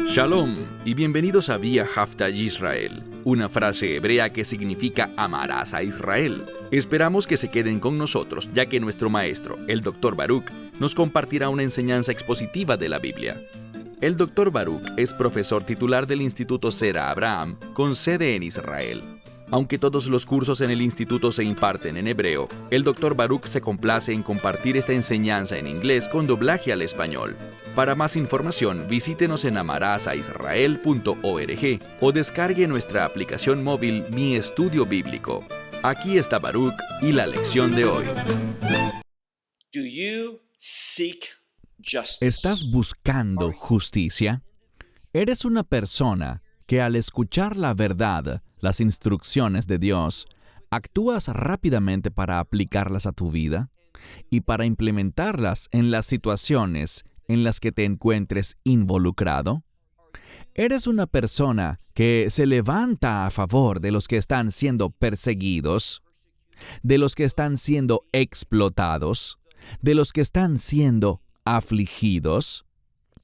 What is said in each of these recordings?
Shalom y bienvenidos a Vía Haftaj Israel, una frase hebrea que significa amarás a Israel. Esperamos que se queden con nosotros, ya que nuestro maestro, el Dr. Baruch, nos compartirá una enseñanza expositiva de la Biblia. El Dr. Baruch es profesor titular del Instituto Zera Abraham, con sede en Israel. Aunque todos los cursos en el instituto se imparten en hebreo, el Dr. Baruch se complace en compartir esta enseñanza en inglés con doblaje al español. Para más información, visítenos en amarasaisrael.org o descargue nuestra aplicación móvil Mi Estudio Bíblico. Aquí está Baruch y la lección de hoy. ¿Estás buscando justicia? ¿Eres una persona que al escuchar la verdad, las instrucciones de Dios, actúas rápidamente para aplicarlas a tu vida y para implementarlas en las situaciones en las que te encuentres involucrado? ¿Eres una persona que se levanta a favor de los que están siendo perseguidos, de los que están siendo explotados, de los que están siendo afligidos?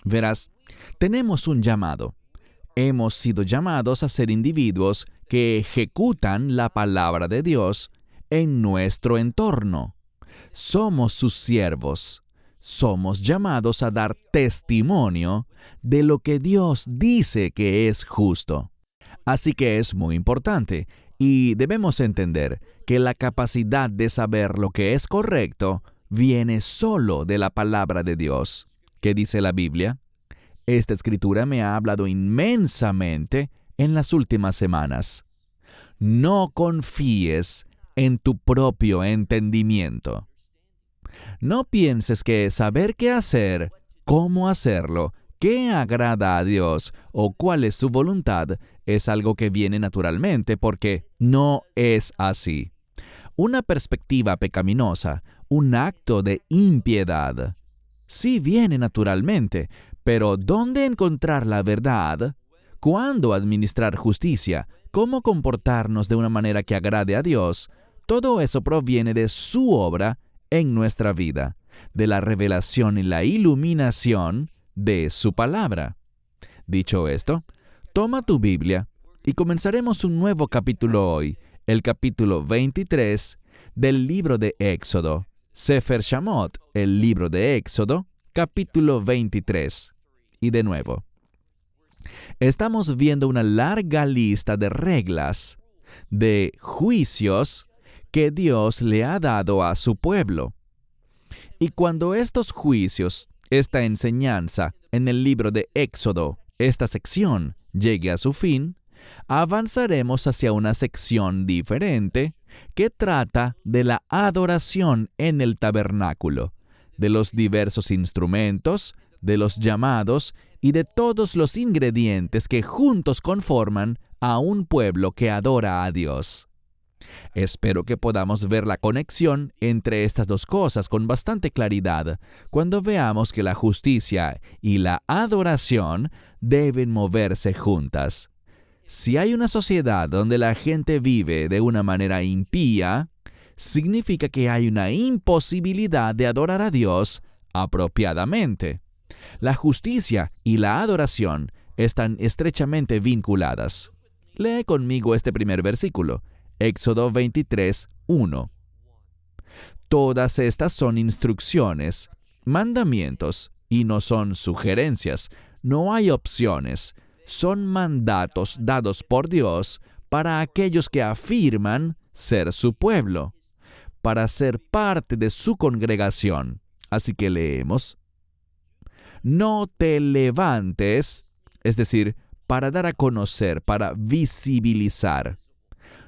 Verás, tenemos un llamado. Hemos sido llamados a ser individuos que ejecutan la palabra de Dios en nuestro entorno. Somos sus siervos. Somos llamados a dar testimonio de lo que Dios dice que es justo. Así que es muy importante y debemos entender que la capacidad de saber lo que es correcto viene solo de la palabra de Dios. ¿Qué dice la Biblia? Esta escritura me ha hablado inmensamente en las últimas semanas. No confíes en tu propio entendimiento. No pienses que saber qué hacer, cómo hacerlo, qué agrada a Dios o cuál es su voluntad es algo que viene naturalmente, porque no es así. Una perspectiva pecaminosa, un acto de impiedad, sí viene naturalmente, pero ¿dónde encontrar la verdad? ¿Cuándo administrar justicia? ¿Cómo comportarnos de una manera que agrade a Dios? Todo eso proviene de su obra en nuestra vida, de la revelación y la iluminación de su palabra. Dicho esto, toma tu Biblia y comenzaremos un nuevo capítulo hoy, el capítulo 23 del libro de Éxodo. Sefer Shamot, el libro de Éxodo, capítulo 23. Y de nuevo, estamos viendo una larga lista de reglas, de juicios que Dios le ha dado a su pueblo. Y cuando estos juicios, esta enseñanza en el libro de Éxodo, esta sección, llegue a su fin, avanzaremos hacia una sección diferente que trata de la adoración en el tabernáculo, de los diversos instrumentos, de los llamados y de todos los ingredientes que juntos conforman a un pueblo que adora a Dios. Espero que podamos ver la conexión entre estas dos cosas con bastante claridad cuando veamos que la justicia y la adoración deben moverse juntas. Si hay una sociedad donde la gente vive de una manera impía, significa que hay una imposibilidad de adorar a Dios apropiadamente. La justicia y la adoración están estrechamente vinculadas. Lee conmigo este primer versículo, Éxodo 23, 1. Todas estas son instrucciones, mandamientos, y no son sugerencias, no hay opciones, son mandatos dados por Dios para aquellos que afirman ser su pueblo, para ser parte de su congregación. Así que leemos: no te levantes, es decir, para dar a conocer, para visibilizar.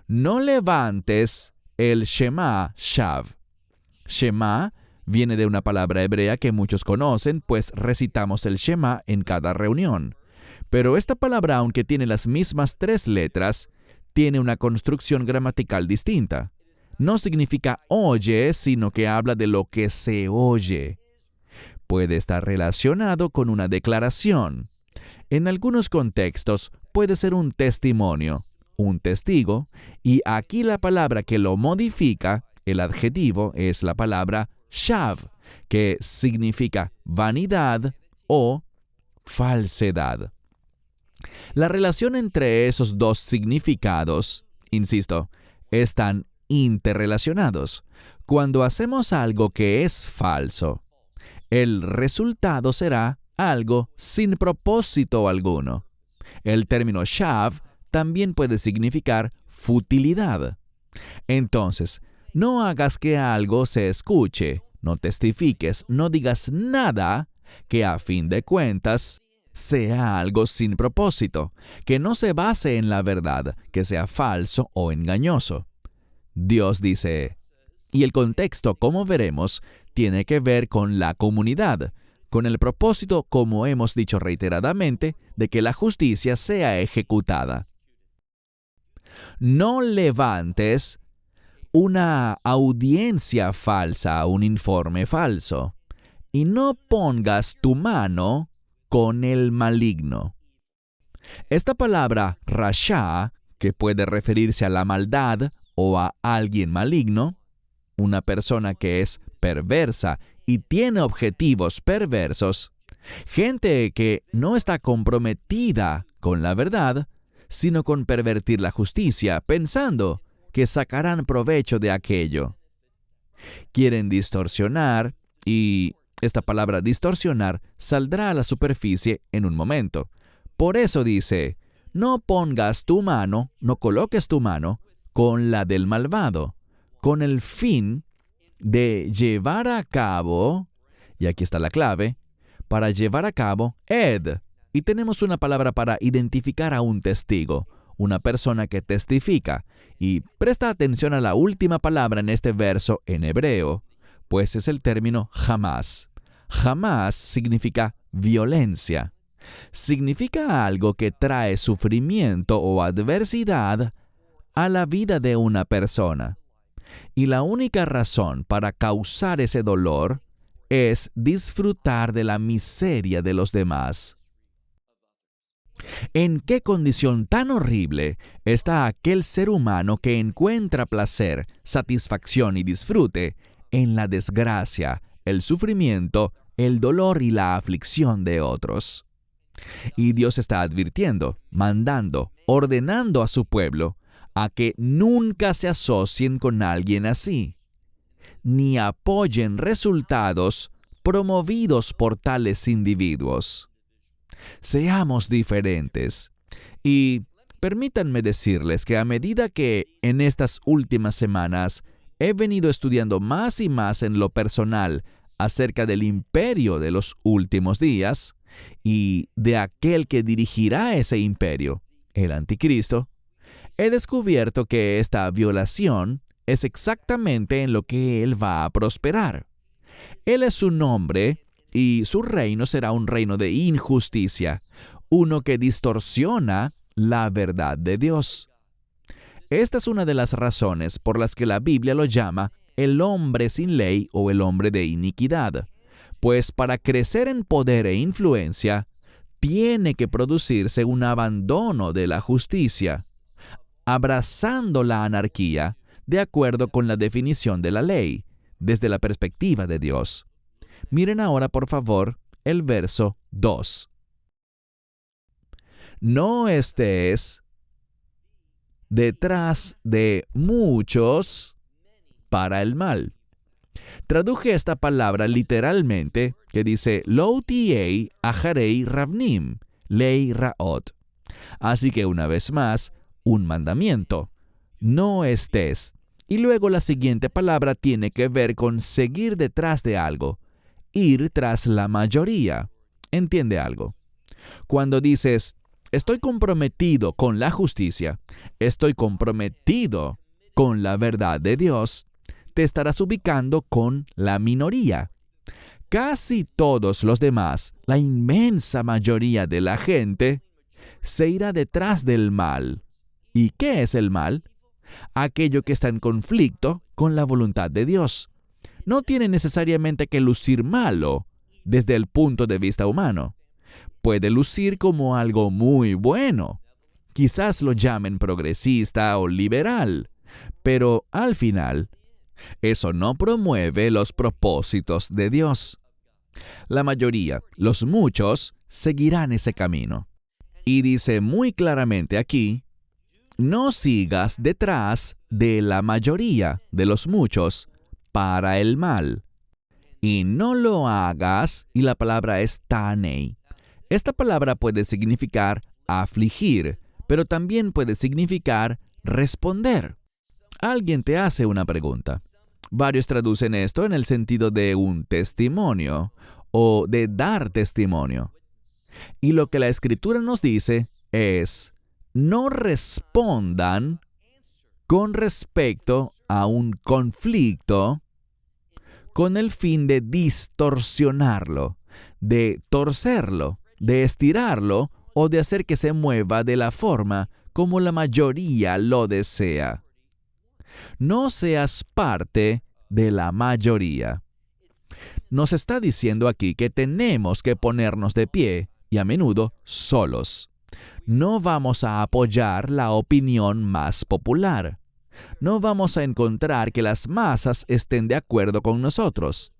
No levantes el Shema Shav. Shema viene de una palabra hebrea que muchos conocen, pues recitamos el Shema en cada reunión. Pero esta palabra, aunque tiene las mismas 3 letras, tiene una construcción gramatical distinta. No significa oye, sino que habla de lo que se oye. Puede estar relacionado con una declaración. En algunos contextos puede ser un testimonio, un testigo, y aquí la palabra que lo modifica, el adjetivo, es la palabra shav, que significa vanidad o falsedad. La relación entre esos dos significados, insisto, están interrelacionados. Cuando hacemos algo que es falso, el resultado será algo sin propósito alguno. El término shav también puede significar futilidad. Entonces, no hagas que algo se escuche, no testifiques, no digas nada que a fin de cuentas sea algo sin propósito, que no se base en la verdad, que sea falso o engañoso. Dios dice, y el contexto, como veremos, tiene que ver con la comunidad, con el propósito, como hemos dicho reiteradamente, de que la justicia sea ejecutada. No levantes una audiencia falsa, un informe falso, y no pongas tu mano con el maligno. Esta palabra rasha, que puede referirse a la maldad o a alguien maligno, una persona que es perversa y tiene objetivos perversos, gente que no está comprometida con la verdad, sino con pervertir la justicia, pensando que sacarán provecho de aquello. Quieren distorsionar, y esta palabra distorsionar saldrá a la superficie en un momento. Por eso dice, no pongas tu mano, no coloques tu mano con la del malvado, con el fin de llevar a cabo, y aquí está la clave, para llevar a cabo ed. Y tenemos una palabra para identificar a un testigo, una persona que testifica. Y presta atención a la última palabra en este verso en hebreo, pues es el término jamás. Jamás significa violencia. Significa algo que trae sufrimiento o adversidad a la vida de una persona. Y la única razón para causar ese dolor es disfrutar de la miseria de los demás. ¿En qué condición tan horrible está aquel ser humano que encuentra placer, satisfacción y disfrute en la desgracia, el sufrimiento, el dolor y la aflicción de otros? Y Dios está advirtiendo, mandando, ordenando a su pueblo a que nunca se asocien con alguien así, ni apoyen resultados promovidos por tales individuos. Seamos diferentes. Y permítanme decirles que a medida que en estas últimas semanas he venido estudiando más y más en lo personal acerca del imperio de los últimos días y de aquel que dirigirá ese imperio, el anticristo, he descubierto que esta violación es exactamente en lo que él va a prosperar. Él es un hombre y su reino será un reino de injusticia, uno que distorsiona la verdad de Dios. Esta es una de las razones por las que la Biblia lo llama el hombre sin ley o el hombre de iniquidad, pues para crecer en poder e influencia, tiene que producirse un abandono de la justicia, abrazando la anarquía de acuerdo con la definición de la ley, desde la perspectiva de Dios. Miren ahora, por favor, el verso 2. No estés detrás de muchos para el mal. Traduje esta palabra literalmente, que dice, Lo tiei aharei ravnim, lei raot. Así que una vez más, un mandamiento. No estés. Y luego la siguiente palabra tiene que ver con seguir detrás de algo. Ir tras la mayoría. ¿Entiende algo? Cuando dices, estoy comprometido con la justicia, estoy comprometido con la verdad de Dios, te estarás ubicando con la minoría. Casi todos los demás, la inmensa mayoría de la gente, se irá detrás del mal. ¿Y qué es el mal? Aquello que está en conflicto con la voluntad de Dios. No tiene necesariamente que lucir malo desde el punto de vista humano. Puede lucir como algo muy bueno. Quizás lo llamen progresista o liberal, pero al final, Eso no promueve los propósitos de Dios. La mayoría, los muchos, seguirán ese camino. Y dice muy claramente aquí, no sigas detrás de la mayoría de los muchos para el mal. Y no lo hagas, y la palabra es tanei. Esta palabra puede significar afligir, pero también puede significar responder. Alguien te hace una pregunta. Varios traducen esto en el sentido de un testimonio o de dar testimonio. Y lo que la Escritura nos dice es, no respondan con respecto a un conflicto con el fin de distorsionarlo, de torcerlo, de estirarlo o de hacer que se mueva de la forma como la mayoría lo desea. No seas parte de la mayoría. Nos está diciendo aquí que tenemos que ponernos de pie y a menudo solos. No vamos a apoyar la opinión más popular. No vamos a encontrar que las masas estén de acuerdo con nosotros.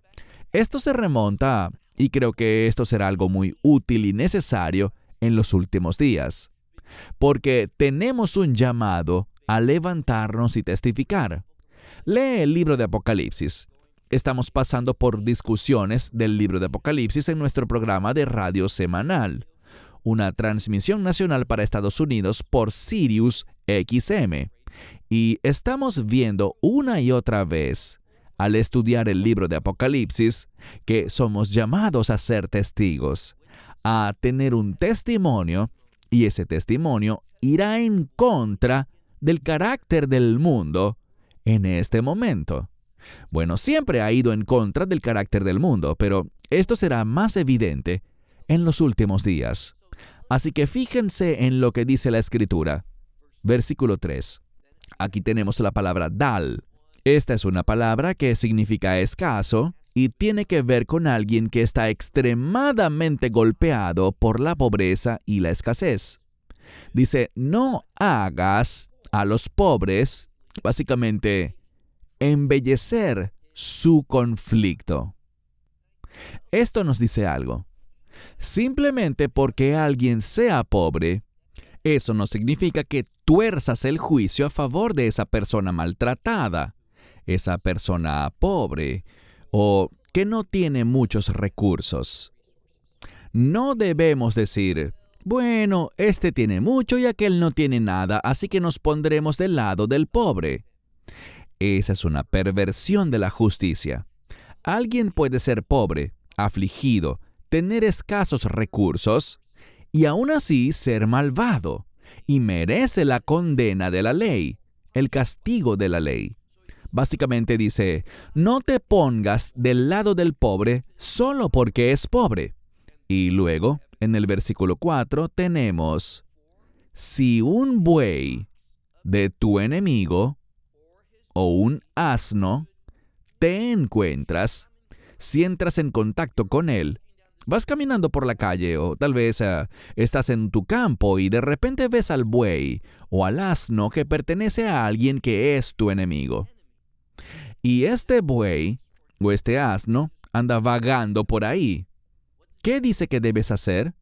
Esto se remonta, y creo que esto será algo muy útil y necesario en los últimos días, porque tenemos un llamado a levantarnos y testificar. Lee el libro de Apocalipsis. Estamos pasando por discusiones del libro de Apocalipsis en nuestro programa de radio semanal, una transmisión nacional para Estados Unidos por Sirius XM. Y estamos viendo una y otra vez, al estudiar el libro de Apocalipsis, que somos llamados a ser testigos, a tener un testimonio, y ese testimonio irá en contra del carácter del mundo en este momento. Bueno, siempre ha ido en contra del carácter del mundo, pero esto será más evidente en los últimos días. Así que fíjense en lo que dice la Escritura. Versículo 3. Aquí tenemos la palabra dal. Esta es una palabra que significa escaso y tiene que ver con alguien que está extremadamente golpeado por la pobreza y la escasez. Dice, no hagas a los pobres, básicamente, embellecer su conflicto. Esto nos dice algo. Simplemente porque alguien sea pobre, eso no significa que tuerzas el juicio a favor de esa persona maltratada, esa persona pobre o que no tiene muchos recursos. No debemos decir, bueno, este tiene mucho y aquel no tiene nada, así que nos pondremos del lado del pobre. Esa es una perversión de la justicia. Alguien puede ser pobre, afligido, tener escasos recursos y aún así ser malvado, y merece la condena de la ley, el castigo de la ley. Básicamente dice, no te pongas del lado del pobre solo porque es pobre. Y luego, en el versículo 4 tenemos, si un buey de tu enemigo o un asno te encuentras, si entras en contacto con él, vas caminando por la calle o tal vez estás en tu campo y de repente ves al buey o al asno que pertenece a alguien que es tu enemigo. Y este buey o este asno anda vagando por ahí. ¿Qué dice que debes hacer?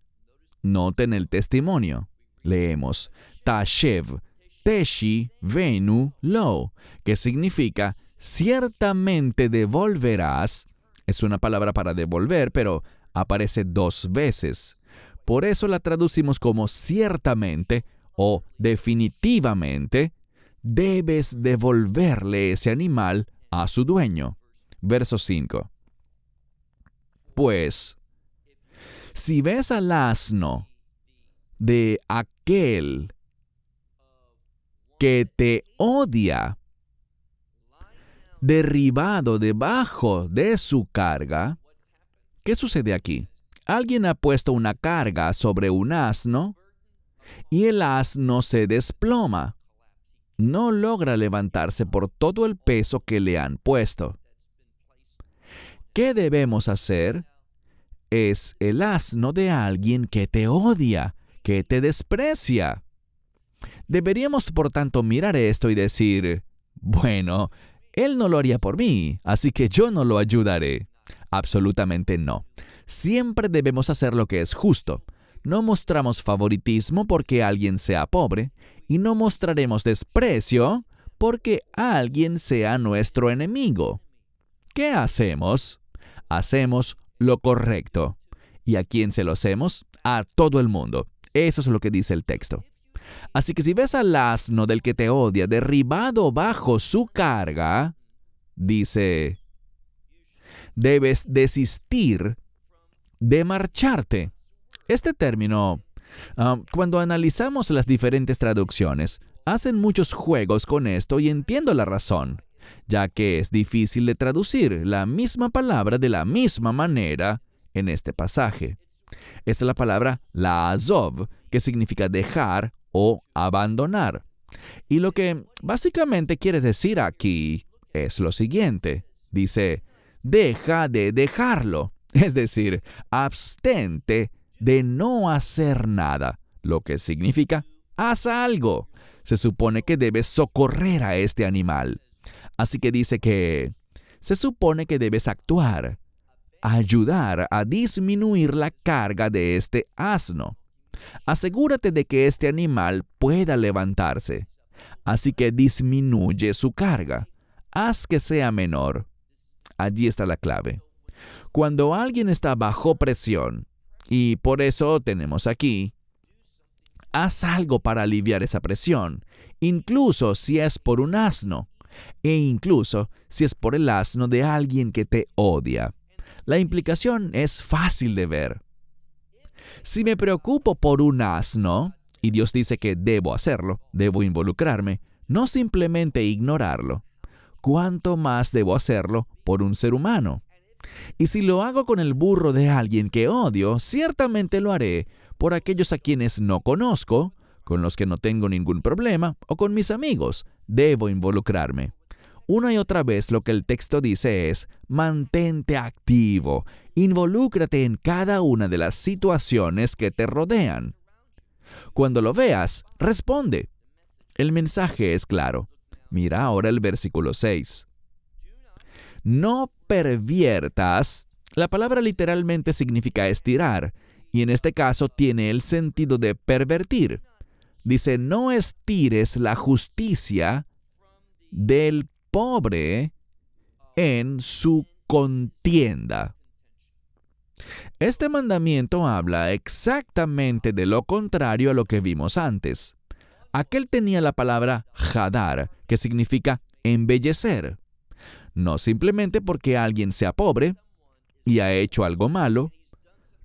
Noten el testimonio. Leemos, Tashev, Teshi, Venu, Lo, que significa, ciertamente devolverás. Es una palabra para devolver, pero aparece 2 veces. Por eso la traducimos como ciertamente o definitivamente. Debes devolverle ese animal a su dueño. Verso 5. Pues, si ves al asno de aquel que te odia, derribado debajo de su carga, ¿qué sucede aquí? Alguien ha puesto una carga sobre un asno y el asno se desploma. No logra levantarse por todo el peso que le han puesto. ¿Qué debemos hacer? Es el asno de alguien que te odia, que te desprecia. Deberíamos, por tanto, mirar esto y decir, bueno, Él no lo haría por mí, así que yo no lo ayudaré. Absolutamente no. Siempre debemos hacer lo que es justo. No mostramos favoritismo porque alguien sea pobre y no mostraremos desprecio porque alguien sea nuestro enemigo. ¿Qué hacemos? Hacemos lo correcto. ¿Y a quién se lo hacemos? A todo el mundo. Eso es lo que dice el texto. Así que si ves al asno del que te odia derribado bajo su carga, dice, debes desistir de marcharte. Este término, cuando analizamos las diferentes traducciones, hacen muchos juegos con esto y entiendo la razón, ya que es difícil de traducir la misma palabra de la misma manera en este pasaje. Es la palabra la'azov, que significa dejar o abandonar. Y lo que básicamente quiere decir aquí es lo siguiente. Dice, deja de dejarlo. Es decir, abstente de no hacer nada, lo que significa, haz algo. Se supone que debes socorrer a este animal. Así que dice que se supone que debes actuar, ayudar a disminuir la carga de este asno. Asegúrate de que este animal pueda levantarse. Así que disminuye su carga. Haz que sea menor. Allí está la clave. Cuando alguien está bajo presión, y por eso tenemos aquí, haz algo para aliviar esa presión, incluso si es por un asno, e incluso si es por el asno de alguien que te odia. La implicación es fácil de ver. Si me preocupo por un asno, y Dios dice que debo hacerlo, debo involucrarme, no simplemente ignorarlo, ¿cuánto más debo hacerlo por un ser humano? Y si lo hago con el burro de alguien que odio, ciertamente lo haré por aquellos a quienes no conozco, con los que no tengo ningún problema, o con mis amigos. Debo involucrarme. Una y otra vez lo que el texto dice es, mantente activo, involúcrate en cada una de las situaciones que te rodean. Cuando lo veas, responde. El mensaje es claro. Mira ahora el versículo 6. No perviertas. La palabra literalmente significa estirar, y en este caso tiene el sentido de pervertir. Dice, no estires la justicia del pobre en su contienda. Este mandamiento habla exactamente de lo contrario a lo que vimos antes. Aquel tenía la palabra hadar, que significa embellecer. No simplemente porque alguien sea pobre y ha hecho algo malo.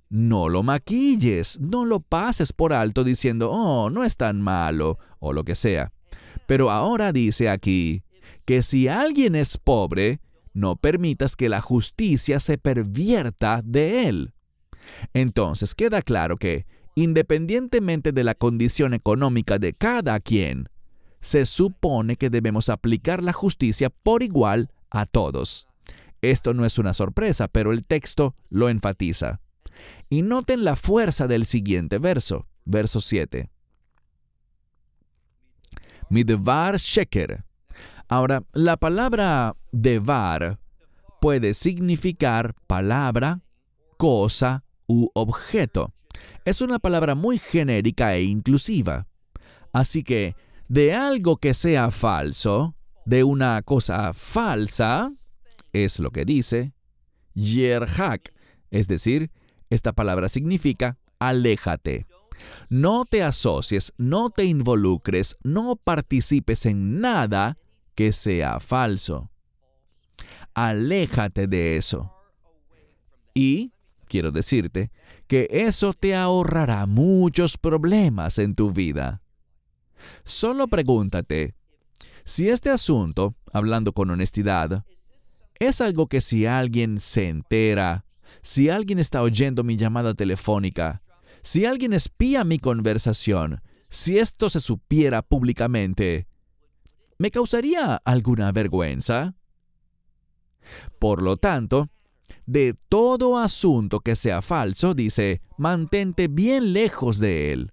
No lo maquilles, no lo pases por alto diciendo, oh, no es tan malo, o lo que sea. Pero ahora dice aquí que si alguien es pobre, no permitas que la justicia se pervierta de él. Entonces queda claro que, independientemente de la condición económica de cada quien, se supone que debemos aplicar la justicia por igual a todos. Esto no es una sorpresa, pero el texto lo enfatiza. Y noten la fuerza del siguiente verso, verso 7. Midvar sheker. Ahora, la palabra devar puede significar palabra, cosa u objeto. Es una palabra muy genérica e inclusiva. Así que, de algo que sea falso, de una cosa falsa, es lo que dice, yerhak, es decir, esta palabra significa aléjate. No te asocies, no te involucres, no participes en nada que sea falso. Aléjate de eso. Y quiero decirte que eso te ahorrará muchos problemas en tu vida. Solo pregúntate, si este asunto, hablando con honestidad, es algo que si alguien se entera, si alguien está oyendo mi llamada telefónica, si alguien espía mi conversación, si esto se supiera públicamente, ¿me causaría alguna vergüenza? Por lo tanto, de todo asunto que sea falso, dice, mantente bien lejos de él.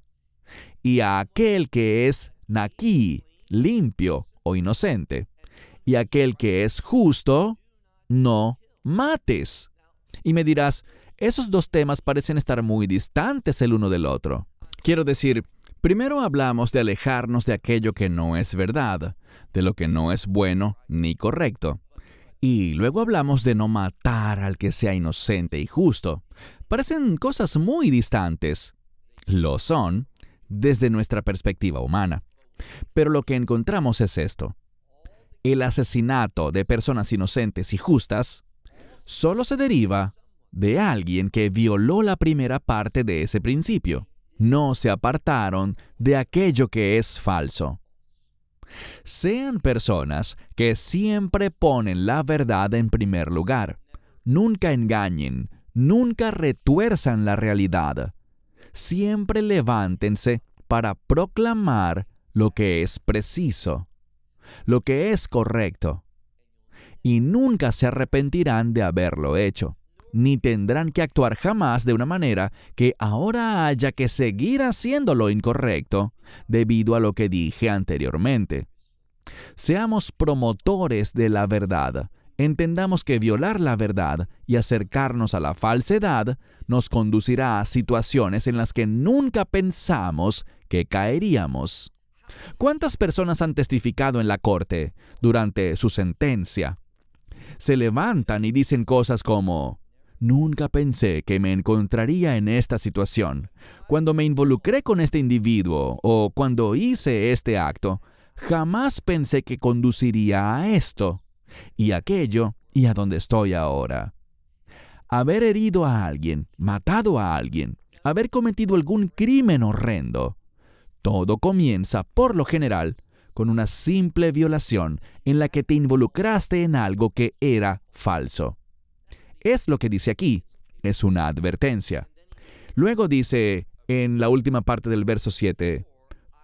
Y a aquel que es naquí, limpio o inocente, y aquel que es justo, no mates. Y me dirás, esos dos temas parecen estar muy distantes el uno del otro. Quiero decir, primero hablamos de alejarnos de aquello que no es verdad, de lo que no es bueno ni correcto. Y luego hablamos de no matar al que sea inocente y justo. Parecen cosas muy distantes. Lo son desde nuestra perspectiva humana. Pero lo que encontramos es esto. El asesinato de personas inocentes y justas solo se deriva de alguien que violó la primera parte de ese principio. No se apartaron de aquello que es falso. Sean personas que siempre ponen la verdad en primer lugar. Nunca engañen, nunca retuerzan la realidad. Siempre levántense para proclamar lo que es preciso, lo que es correcto. Y nunca se arrepentirán de haberlo hecho, ni tendrán que actuar jamás de una manera que ahora haya que seguir haciendo lo incorrecto, debido a lo que dije anteriormente. Seamos promotores de la verdad. Entendamos que violar la verdad y acercarnos a la falsedad nos conducirá a situaciones en las que nunca pensamos que caeríamos. ¿Cuántas personas han testificado en la corte durante su sentencia? Se levantan y dicen cosas como: nunca pensé que me encontraría en esta situación. Cuando me involucré con este individuo o cuando hice este acto, jamás pensé que conduciría a esto y aquello y a donde estoy ahora. Haber herido a alguien, matado a alguien, haber cometido algún crimen horrendo. Todo comienza, por lo general, con una simple violación en la que te involucraste en algo que era falso. Es lo que dice aquí, es una advertencia. Luego dice, en la última parte del verso 7,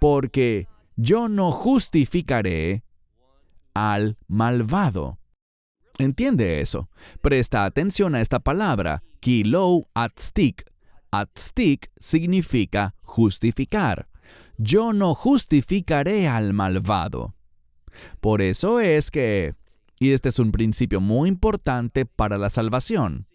porque yo no justificaré al malvado. ¿Entiende eso? Presta atención a esta palabra, kilou atstik. Atstik significa justificar. Yo no justificaré al malvado. Por eso es que, y este es un principio muy importante para la salvación.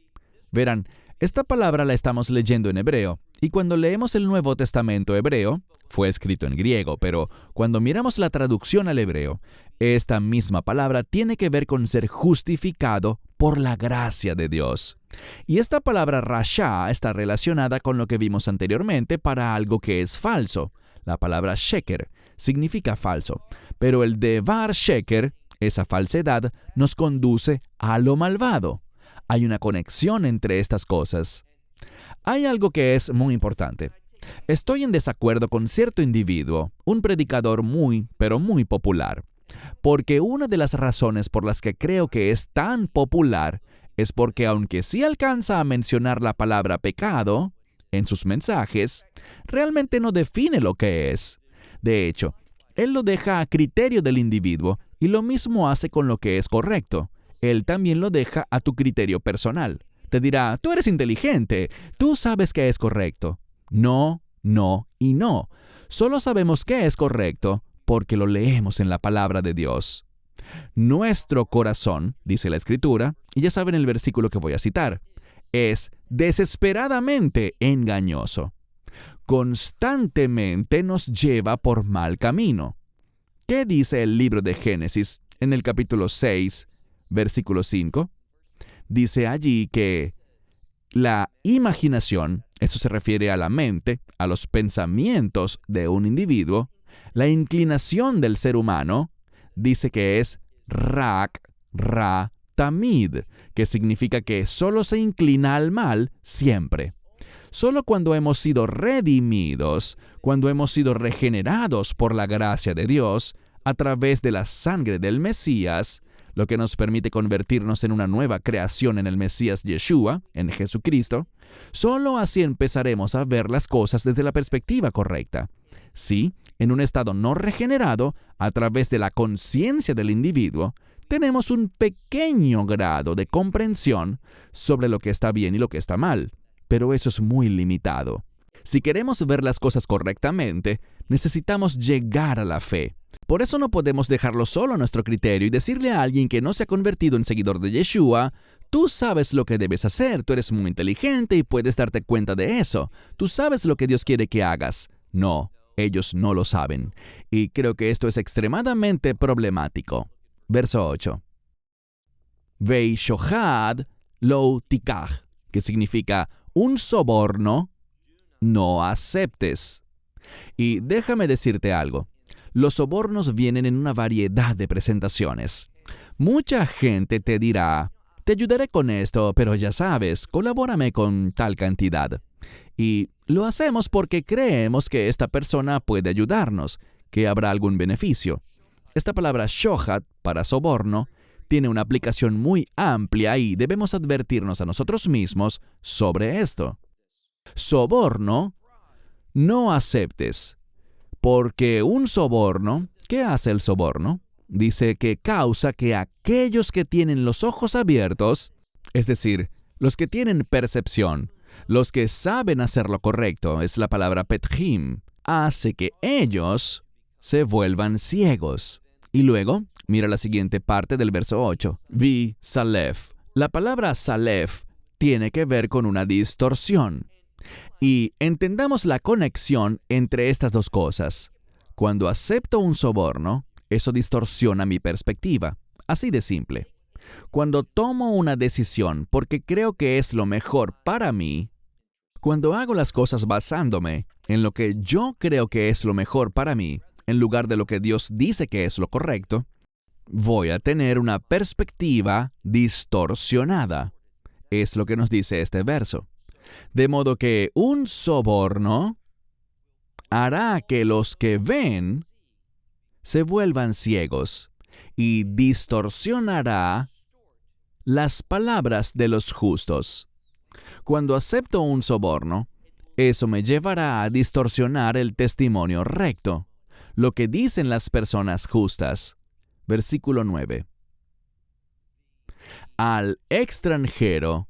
Verán, esta palabra la estamos leyendo en hebreo, y cuando leemos el Nuevo Testamento hebreo, fue escrito en griego, pero cuando miramos la traducción al hebreo, esta misma palabra tiene que ver con ser justificado por la gracia de Dios. Y esta palabra rasha está relacionada con lo que vimos anteriormente para algo que es falso. La palabra sheker significa falso, pero el devar sheker, esa falsedad, nos conduce a lo malvado. Hay una conexión entre estas cosas. Hay algo que es muy importante. Estoy en desacuerdo con cierto individuo, un predicador muy, pero muy popular, porque una de las razones por las que creo que es tan popular es porque aunque sí alcanza a mencionar la palabra pecado en sus mensajes, realmente no define lo que es. De hecho, él lo deja a criterio del individuo y lo mismo hace con lo que es correcto. Él también lo deja a tu criterio personal. Te dirá, tú eres inteligente, tú sabes qué es correcto. No, no y no. Solo sabemos qué es correcto porque lo leemos en la palabra de Dios. Nuestro corazón, dice la Escritura, y ya saben el versículo que voy a citar, es desesperadamente engañoso. Constantemente nos lleva por mal camino. ¿Qué dice el libro de Génesis en el capítulo 6, versículo 5? Dice allí que la imaginación, eso se refiere a la mente, a los pensamientos de un individuo, la inclinación del ser humano, dice que es rak, ra, tamid, que significa que solo se inclina al mal siempre. Solo cuando hemos sido redimidos, cuando hemos sido regenerados por la gracia de Dios, a través de la sangre del Mesías, lo que nos permite convertirnos en una nueva creación en el Mesías Yeshua, en Jesucristo, solo así empezaremos a ver las cosas desde la perspectiva correcta. Sí, en un estado no regenerado, a través de la conciencia del individuo, tenemos un pequeño grado de comprensión sobre lo que está bien y lo que está mal, pero eso es muy limitado. Si queremos ver las cosas correctamente, necesitamos llegar a la fe. Por eso no podemos dejarlo solo a nuestro criterio y decirle a alguien que no se ha convertido en seguidor de Yeshua: tú sabes lo que debes hacer, tú eres muy inteligente y puedes darte cuenta de eso. Tú sabes lo que Dios quiere que hagas. No, ellos no lo saben. Y creo que esto es extremadamente problemático. Verso 8. Vei shohad lo tikach, que significa un soborno, no aceptes. Y déjame decirte algo. Los sobornos vienen en una variedad de presentaciones. Mucha gente te dirá: te ayudaré con esto, pero ya sabes, colabórame con tal cantidad. Y lo hacemos porque creemos que esta persona puede ayudarnos, que habrá algún beneficio. Esta palabra shohat, para soborno, tiene una aplicación muy amplia y debemos advertirnos a nosotros mismos sobre esto. Soborno, no aceptes. Porque un soborno, ¿qué hace el soborno? Dice que causa que aquellos que tienen los ojos abiertos, es decir, los que tienen percepción, los que saben hacer lo correcto, es la palabra petjim, hace que ellos se vuelvan ciegos. Y luego, mira la siguiente parte del verso 8. Vi salef. La palabra salef tiene que ver con una distorsión. Y entendamos la conexión entre estas dos cosas. Cuando acepto un soborno, eso distorsiona mi perspectiva. Así de simple. Cuando tomo una decisión porque creo que es lo mejor para mí, cuando hago las cosas basándome en lo que yo creo que es lo mejor para mí, en lugar de lo que Dios dice que es lo correcto, voy a tener una perspectiva distorsionada. Es lo que nos dice este verso. De modo que un soborno hará que los que ven se vuelvan ciegos y distorsionará las palabras de los justos. Cuando acepto un soborno, eso me llevará a distorsionar el testimonio recto, lo que dicen las personas justas. Versículo 9. Al extranjero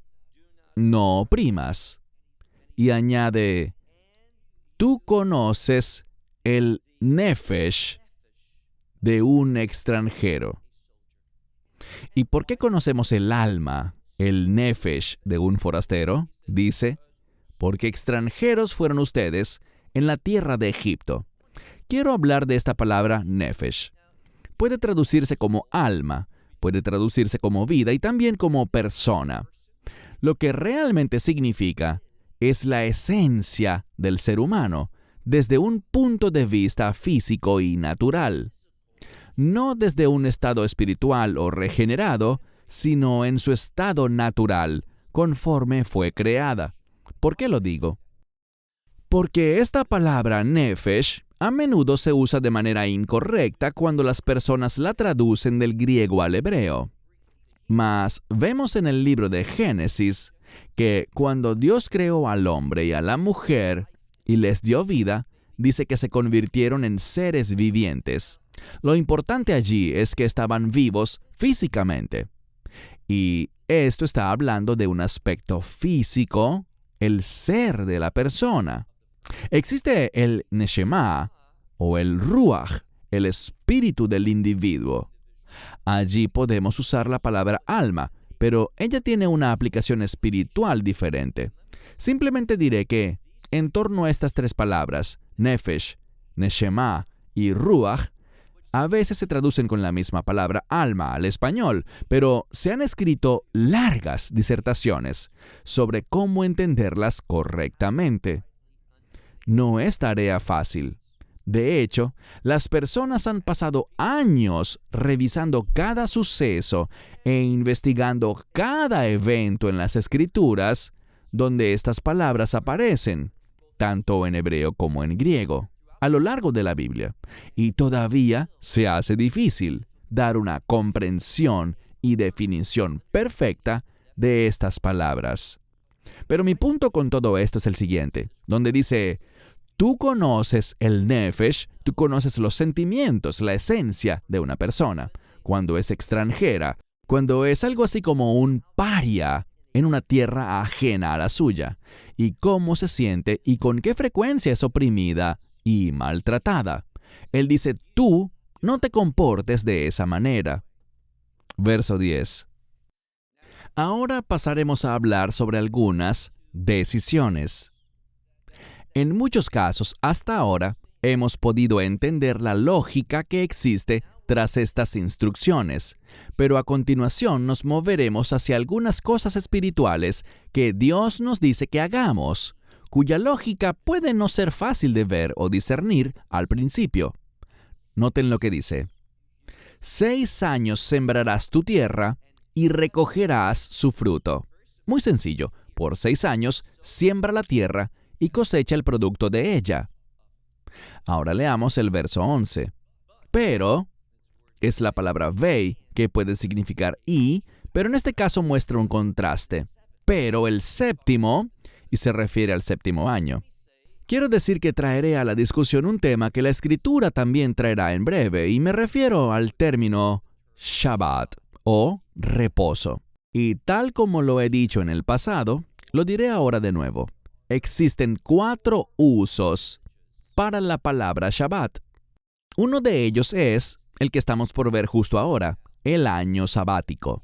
no oprimas. Y añade: tú conoces el nefesh de un extranjero. ¿Y por qué conocemos el alma, el nefesh de un forastero? Dice: porque extranjeros fueron ustedes en la tierra de Egipto. Quiero hablar de esta palabra nefesh. Puede traducirse como alma, puede traducirse como vida y también como persona. Lo que realmente significa es la esencia del ser humano desde un punto de vista físico y natural. No desde un estado espiritual o regenerado, sino en su estado natural, conforme fue creada. ¿Por qué lo digo? Porque esta palabra nefesh a menudo se usa de manera incorrecta cuando las personas la traducen del griego al hebreo. Mas vemos en el libro de Génesis que cuando Dios creó al hombre y a la mujer y les dio vida, dice que se convirtieron en seres vivientes. Lo importante allí es que estaban vivos físicamente. Y esto está hablando de un aspecto físico, el ser de la persona. Existe el neshama o el ruach, el espíritu del individuo. Allí podemos usar la palabra alma, pero ella tiene una aplicación espiritual diferente. Simplemente diré que, en torno a estas tres palabras, nefesh, neshama y ruach, a veces se traducen con la misma palabra alma al español, pero se han escrito largas disertaciones sobre cómo entenderlas correctamente. No es tarea fácil. De hecho, las personas han pasado años revisando cada suceso e investigando cada evento en las Escrituras donde estas palabras aparecen, tanto en hebreo como en griego, a lo largo de la Biblia. Y todavía se hace difícil dar una comprensión y definición perfecta de estas palabras. Pero mi punto con todo esto es el siguiente, donde dice: tú conoces el nefesh, tú conoces los sentimientos, la esencia de una persona. Cuando es extranjera, cuando es algo así como un paria en una tierra ajena a la suya, y cómo se siente y con qué frecuencia es oprimida y maltratada. Él dice, tú no te comportes de esa manera. Verso 10. Ahora pasaremos a hablar sobre algunas decisiones. En muchos casos, hasta ahora, hemos podido entender la lógica que existe tras estas instrucciones, pero a continuación nos moveremos hacia algunas cosas espirituales que Dios nos dice que hagamos, cuya lógica puede no ser fácil de ver o discernir al principio. Noten lo que dice. 6 años sembrarás tu tierra y recogerás su fruto. Muy sencillo, por 6 años siembra la tierra y cosecha el producto de ella. Ahora leamos el verso 11. Pero es la palabra vei, que puede significar y, pero en este caso muestra un contraste. Pero el séptimo, y se refiere al séptimo año. Quiero decir que traeré a la discusión un tema que la Escritura también traerá en breve, y me refiero al término Shabbat o reposo. Y tal como lo he dicho en el pasado, lo diré ahora de nuevo. Existen 4 usos para la palabra Shabbat. Uno de ellos es el que estamos por ver justo ahora, el año sabático.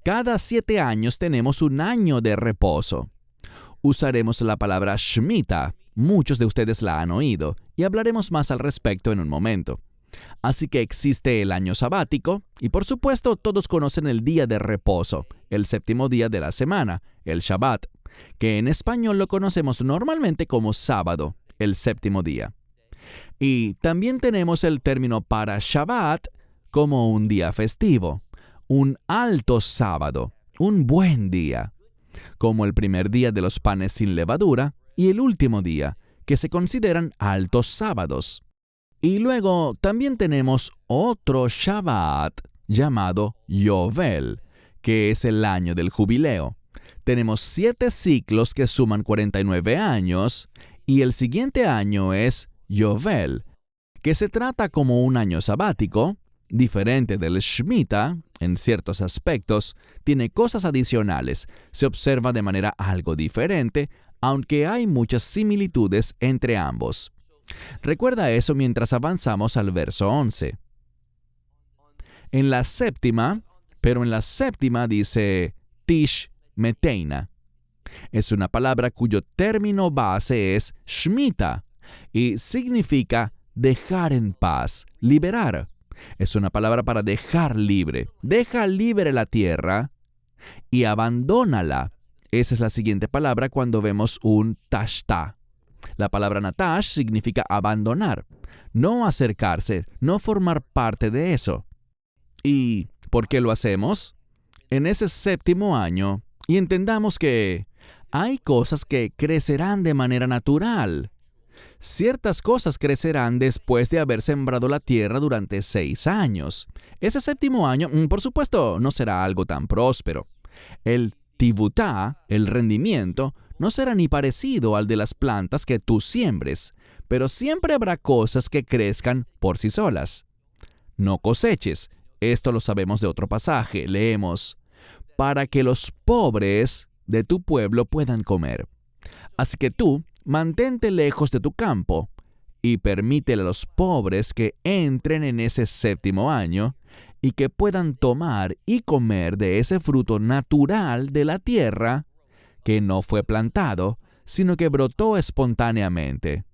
Cada 7 años tenemos un año de reposo. Usaremos la palabra Shemitah. Muchos de ustedes la han oído, y hablaremos más al respecto en un momento. Así que existe el año sabático, y por supuesto todos conocen el día de reposo, el séptimo día de la semana, el Shabbat, que en español lo conocemos normalmente como sábado, el séptimo día. Y también tenemos el término para Shabbat como un día festivo, un alto sábado, un buen día, como el primer día de los panes sin levadura y el último día, que se consideran altos sábados. Y luego también tenemos otro Shabbat llamado Yovel, que es el año del jubileo. Tenemos 7 ciclos que suman 49 años, y el siguiente año es Yovel, que se trata como un año sabático, diferente del Shemitah en ciertos aspectos, tiene cosas adicionales, se observa de manera algo diferente, aunque hay muchas similitudes entre ambos. Recuerda eso mientras avanzamos al verso 11. En la séptima dice Tish Meteina. Es una palabra cuyo término base es Shemitah y significa dejar en paz, liberar. Es una palabra para dejar libre. Deja libre la tierra y abandónala. Esa es la siguiente palabra cuando vemos un tashta. La palabra natash significa abandonar, no acercarse, no formar parte de eso. ¿Y por qué lo hacemos? En ese séptimo año, y entendamos que hay cosas que crecerán de manera natural. Ciertas cosas crecerán después de haber sembrado la tierra durante 6 años. Ese séptimo año, por supuesto, no será algo tan próspero. El tibutá, el rendimiento, no será ni parecido al de las plantas que tú siembres, pero siempre habrá cosas que crezcan por sí solas. No coseches. Esto lo sabemos de otro pasaje. Leemos, para que los pobres de tu pueblo puedan comer. Así que tú, mantente lejos de tu campo y permítele a los pobres que entren en ese séptimo año y que puedan tomar y comer de ese fruto natural de la tierra que no fue plantado, sino que brotó espontáneamente.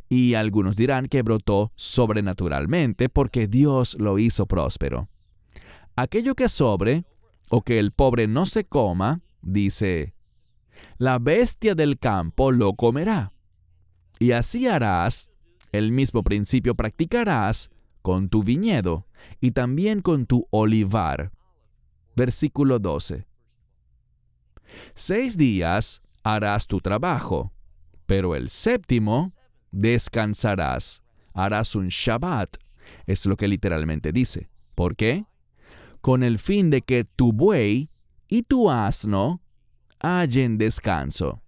Y algunos dirán que brotó sobrenaturalmente porque Dios lo hizo próspero. Aquello que sobre, o que el pobre no se coma, dice, la bestia del campo lo comerá. Y así harás, el mismo principio practicarás con tu viñedo y también con tu olivar. Versículo 12. 6 días harás tu trabajo, pero el séptimo descansarás. Harás un Shabbat. Es lo que literalmente dice. ¿Por qué? Con el fin de que tu buey y tu asno hallen descanso.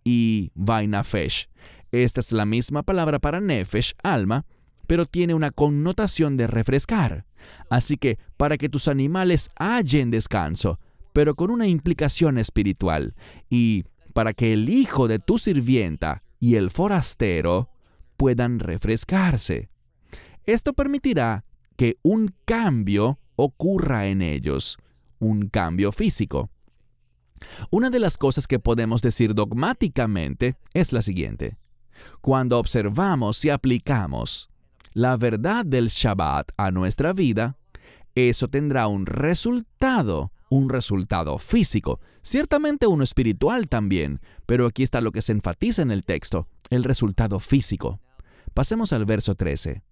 Y vainafesh. Esta es la misma palabra para nefesh, alma, pero tiene una connotación de refrescar. Así que para que tus animales hallen descanso, pero con una implicación espiritual. Y para que el hijo de tu sirvienta y el forastero puedan refrescarse. Esto permitirá que un cambio ocurra en ellos, un cambio físico. Una de las cosas que podemos decir dogmáticamente es la siguiente. Cuando observamos y aplicamos la verdad del Shabbat a nuestra vida, eso tendrá un resultado físico, ciertamente uno espiritual también, pero aquí está lo que se enfatiza en el texto, el resultado físico. Pasemos al verso 13.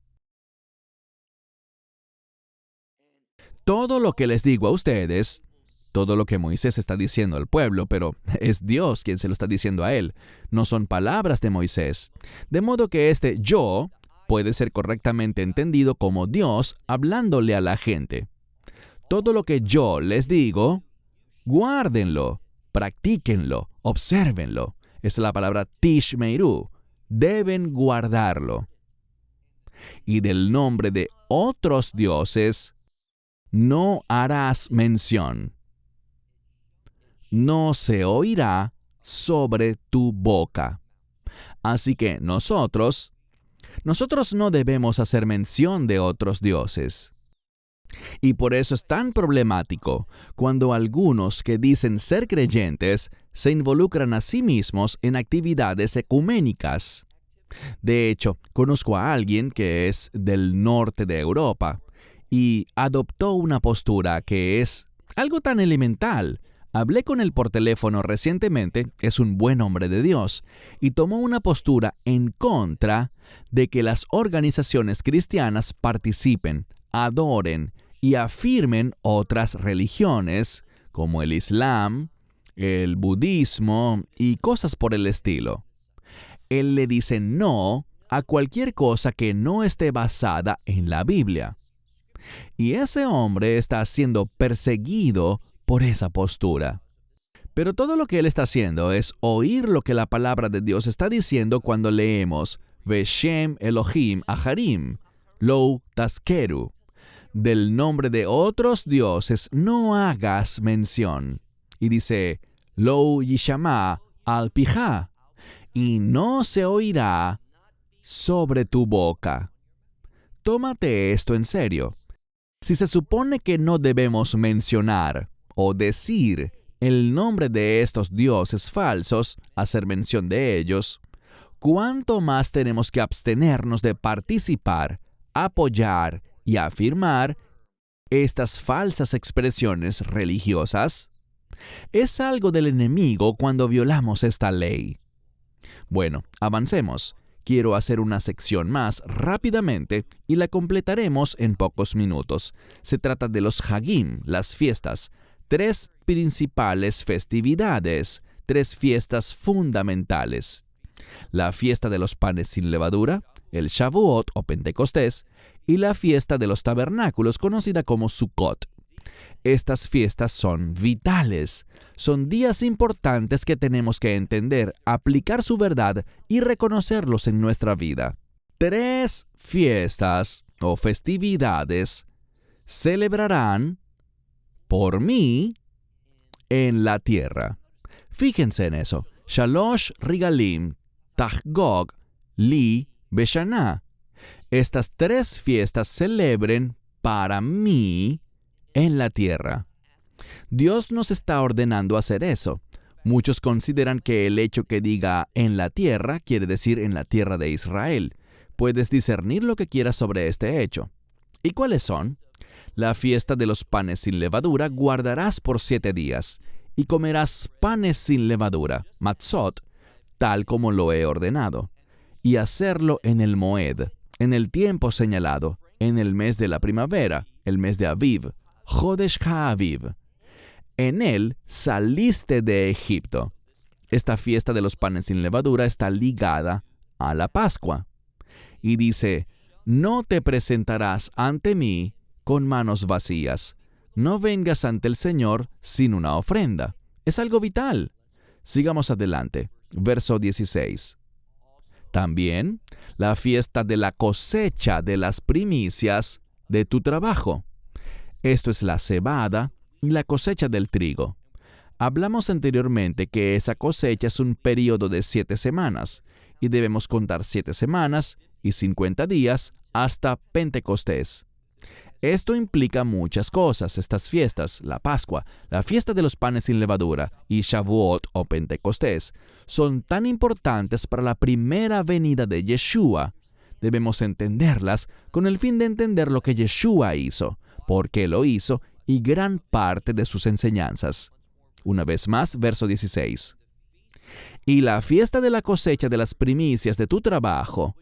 Todo lo que les digo a ustedes, todo lo que Moisés está diciendo al pueblo, pero es Dios quien se lo está diciendo a él, no son palabras de Moisés. De modo que este yo puede ser correctamente entendido como Dios hablándole a la gente. Todo lo que yo les digo, guárdenlo, practíquenlo, obsérvenlo. Es la palabra tishmeiru. Deben guardarlo. Y del nombre de otros dioses no harás mención. No se oirá sobre tu boca. Así que nosotros no debemos hacer mención de otros dioses. Y por eso es tan problemático cuando algunos que dicen ser creyentes se involucran a sí mismos en actividades ecuménicas. De hecho, conozco a alguien que es del norte de Europa y adoptó una postura que es algo tan elemental. Hablé con él por teléfono recientemente, es un buen hombre de Dios, y tomó una postura en contra de que las organizaciones cristianas participen, adoren y afirmen otras religiones, como el Islam, el budismo y cosas por el estilo. Él le dice no a cualquier cosa que no esté basada en la Biblia. Y ese hombre está siendo perseguido por esa postura. Pero todo lo que él está haciendo es oír lo que la palabra de Dios está diciendo cuando leemos Veshem Elohim Aharim, Lo Taskeru. Del nombre de otros dioses no hagas mención. Y dice, Lo Yishama al-Pijá, y no se oirá sobre tu boca. Tómate esto en serio. Si se supone que no debemos mencionar o decir el nombre de estos dioses falsos, hacer mención de ellos, ¿cuánto más tenemos que abstenernos de participar, apoyar y afirmar estas falsas expresiones religiosas? Es algo del enemigo cuando violamos esta ley. Bueno, avancemos. Quiero hacer una sección más rápidamente y la completaremos en pocos minutos. Se trata de los Hagim, las fiestas, 3 principales festividades, 3 fiestas fundamentales. La fiesta de los panes sin levadura, el Shavuot o Pentecostés, y la fiesta de los tabernáculos conocida como Sukkot. Estas fiestas son vitales, son días importantes que tenemos que entender, aplicar su verdad y reconocerlos en nuestra vida. 3 fiestas o festividades celebrarán por mí en la tierra. Fíjense en eso. Shalosh Rigalim, Tahgog, Li, Beshaná. Estas 3 fiestas celebren para mí en la tierra. Dios nos está ordenando hacer eso. Muchos consideran que el hecho que diga en la tierra quiere decir en la tierra de Israel. Puedes discernir lo que quieras sobre este hecho. ¿Y cuáles son? La fiesta de los panes sin levadura guardarás por 7 días, y comerás panes sin levadura, matzot, tal como lo he ordenado, y hacerlo en el Moed, en el tiempo señalado, en el mes de la primavera, el mes de Aviv, Jodesh HaAviv. En él saliste de Egipto. Esta fiesta de los panes sin levadura está ligada a la Pascua. Y dice, no te presentarás ante mí con manos vacías. No vengas ante el Señor sin una ofrenda. Es algo vital. Sigamos adelante. Verso 16. También la fiesta de la cosecha de las primicias de tu trabajo. Esto es la cebada, y la cosecha del trigo. Hablamos anteriormente que esa cosecha es un periodo de 7 semanas, y debemos contar 7 semanas y 50 días hasta Pentecostés. Esto implica muchas cosas. Estas fiestas, la Pascua, la fiesta de los panes sin levadura y Shavuot o Pentecostés, son tan importantes para la primera venida de Yeshua. Debemos entenderlas con el fin de entender lo que Yeshua hizo, por qué lo hizo y gran parte de sus enseñanzas. Una vez más, verso 16. Y la fiesta de la cosecha de las primicias de tu trabajo,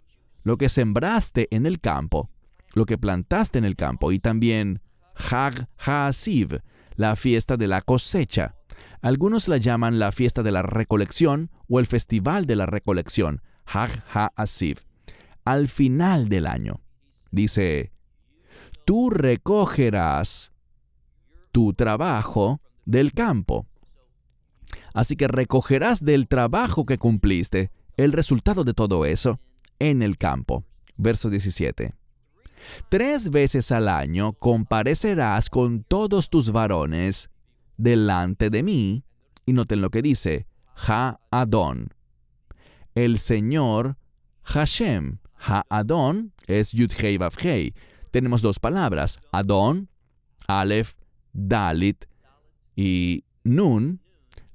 lo que sembraste en el campo, lo que plantaste en el campo, y también Hag HaAsiv, la fiesta de la cosecha. Algunos la llaman la fiesta de la recolección o el festival de la recolección, Hag HaAsiv, al final del año. Dice, tú recogerás tu trabajo del campo. Así que recogerás del trabajo que cumpliste el resultado de todo eso en el campo. Verso 17. 3 veces al año comparecerás con todos tus varones delante de mí. Y noten lo que dice, Ha-Adon. El Señor Hashem. Ha-Adon es Yud-Hei Vav-Hei. Tenemos 2 palabras, Adon, Aleph, Dalit y Nun.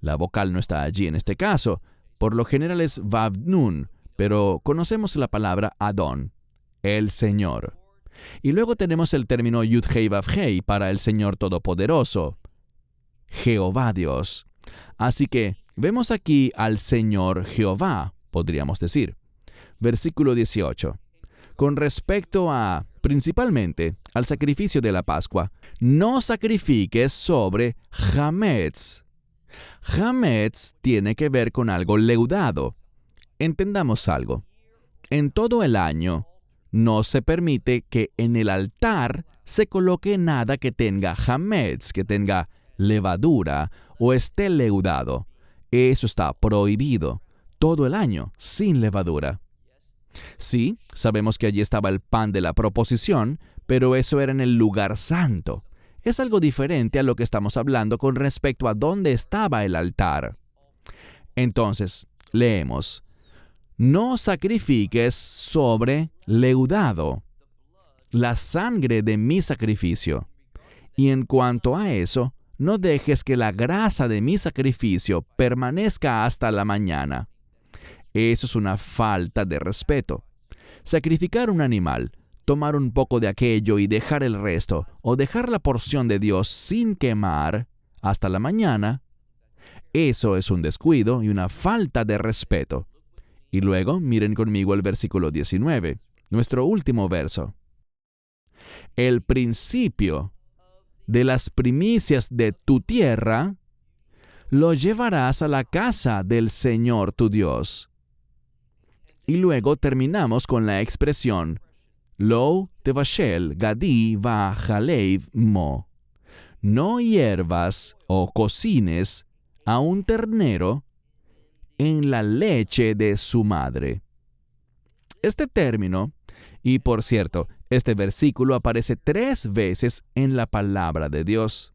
La vocal no está allí en este caso. Por lo general es Vav-Nun, pero conocemos la palabra Adon, el Señor. Y luego tenemos el término Yud-Hei Vav-Hei para el Señor Todopoderoso, Jehová Dios. Así que vemos aquí al Señor Jehová, podríamos decir. Versículo 18. Con respecto a, principalmente, al sacrificio de la Pascua, no sacrifiques sobre Hametz. Hametz tiene que ver con algo leudado. Entendamos algo. En todo el año, no se permite que en el altar se coloque nada que tenga hametz, que tenga levadura o esté leudado. Eso está prohibido todo el año, sin levadura. Sí, sabemos que allí estaba el pan de la proposición, pero eso era en el lugar santo. Es algo diferente a lo que estamos hablando con respecto a dónde estaba el altar. Entonces, leemos. No sacrifiques sobre leudado la sangre de mi sacrificio. Y en cuanto a eso, no dejes que la grasa de mi sacrificio permanezca hasta la mañana. Eso es una falta de respeto. Sacrificar un animal, tomar un poco de aquello y dejar el resto, o dejar la porción de Dios sin quemar hasta la mañana, eso es un descuido y una falta de respeto. Y luego, miren conmigo el versículo 19, nuestro último verso. El principio de las primicias de tu tierra lo llevarás a la casa del Señor tu Dios. Y luego terminamos con la expresión Lo tevashel gadi va jalev mo. No hiervas o cocines a un ternero en la leche de su madre. Este término, y por cierto, este versículo aparece 3 veces en la palabra de Dios.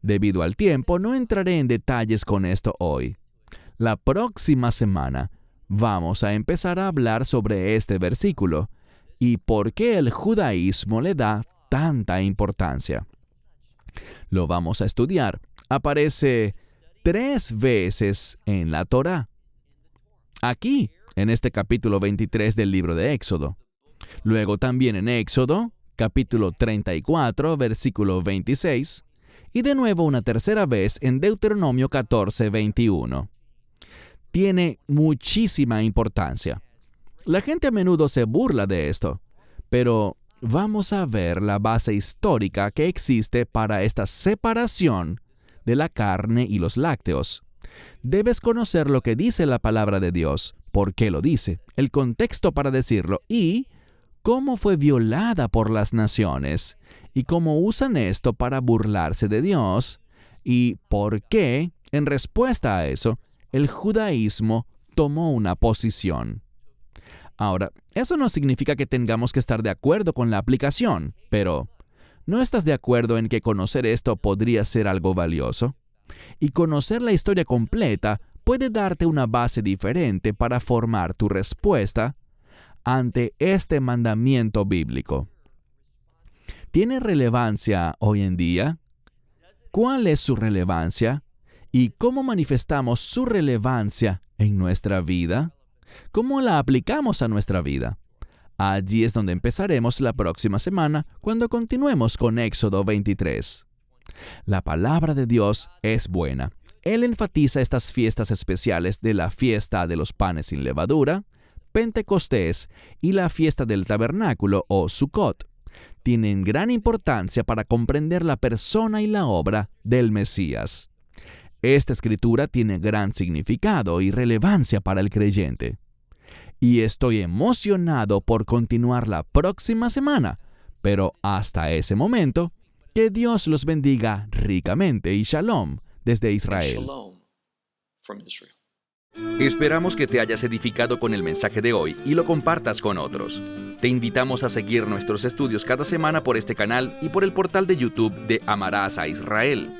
Debido al tiempo, no entraré en detalles con esto hoy. La próxima semana vamos a empezar a hablar sobre este versículo y por qué el judaísmo le da tanta importancia. Lo vamos a estudiar. Aparece 3 veces en la Torá. Aquí, en este capítulo 23 del libro de Éxodo. Luego también en Éxodo, capítulo 34, versículo 26. Y de nuevo una tercera vez en Deuteronomio 14, 21. Tiene muchísima importancia. La gente a menudo se burla de esto, pero vamos a ver la base histórica que existe para esta separación de la carne y los lácteos. Debes conocer lo que dice la palabra de Dios, por qué lo dice, el contexto para decirlo y cómo fue violada por las naciones y cómo usan esto para burlarse de Dios y por qué, en respuesta a eso, el judaísmo tomó una posición. Ahora, eso no significa que tengamos que estar de acuerdo con la aplicación, pero ¿No estás de acuerdo en que conocer esto podría ser algo valioso? Y conocer la historia completa puede darte una base diferente para formar tu respuesta ante este mandamiento bíblico. ¿Tiene relevancia hoy en día? ¿Cuál es su relevancia? ¿Y cómo manifestamos su relevancia en nuestra vida? ¿Cómo la aplicamos a nuestra vida? Allí es donde empezaremos la próxima semana cuando continuemos con Éxodo 23. La palabra de Dios es buena. Él enfatiza estas fiestas especiales de la fiesta de los panes sin levadura, Pentecostés y la fiesta del tabernáculo o Sukkot. Tienen gran importancia para comprender la persona y la obra del Mesías. Esta escritura tiene gran significado y relevancia para el creyente. Y estoy emocionado por continuar la próxima semana, pero hasta ese momento, que Dios los bendiga ricamente y shalom desde Israel. Esperamos que te hayas edificado con el mensaje de hoy y lo compartas con otros. Te invitamos a seguir nuestros estudios cada semana por este canal y por el portal de YouTube de Amarás a Israel.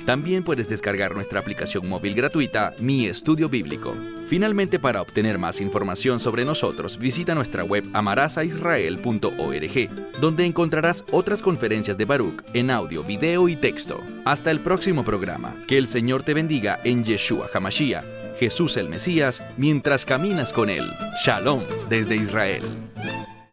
También puedes descargar nuestra aplicación móvil gratuita, Mi Estudio Bíblico. Finalmente, para obtener más información sobre nosotros, visita nuestra web amarasaisrael.org, donde encontrarás otras conferencias de Baruch en audio, video y texto. Hasta el próximo programa. Que el Señor te bendiga en Yeshua HaMashiach, Jesús el Mesías, mientras caminas con Él. Shalom desde Israel.